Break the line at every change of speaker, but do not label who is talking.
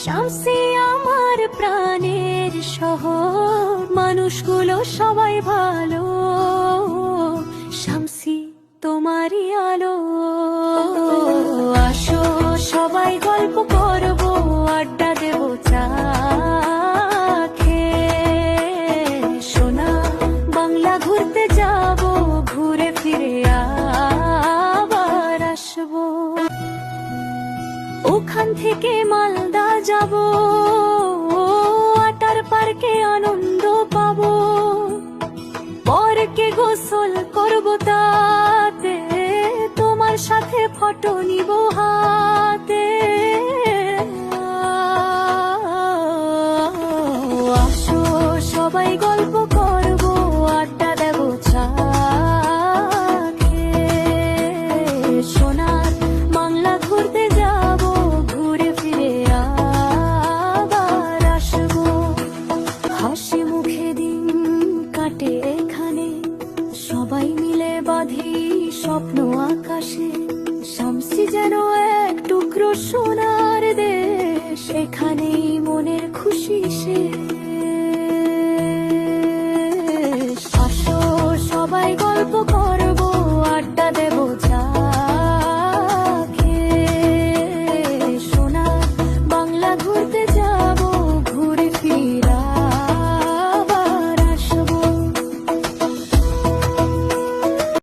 শামসি আমার প্রাণের শহর, মানুষগুলো সবাই ভালো, শামসি তোমারই আলো। আসো সবাই গল্প করব, আড্ডা দেব চা খেয়ে, সোনা বাংলা ঘুরতে যাব, ঘুরে ফিরে আবার আসবো। ওখান থেকে মালদা যাব, ওয়াটার পার্কে আনন্দ পাবো, পরকে গোসল করব, তাতে তোমার সাথে ফটো নিব হাতে। আসো সবাই গল্প করব, আড্ডা দেব চা খেয়ে, সোনার বাংলা ঘুরতে যাব, ঘুরে ফিরে আবার আসবো। হাসি মুখে দিন কাটে এখানে, সবাই মিলে বাঁধি স্বপ্ন আকাশে। শামসি যেন এক টুকরো সোনার দেশ, এখানেই মনের খুশি শেষ।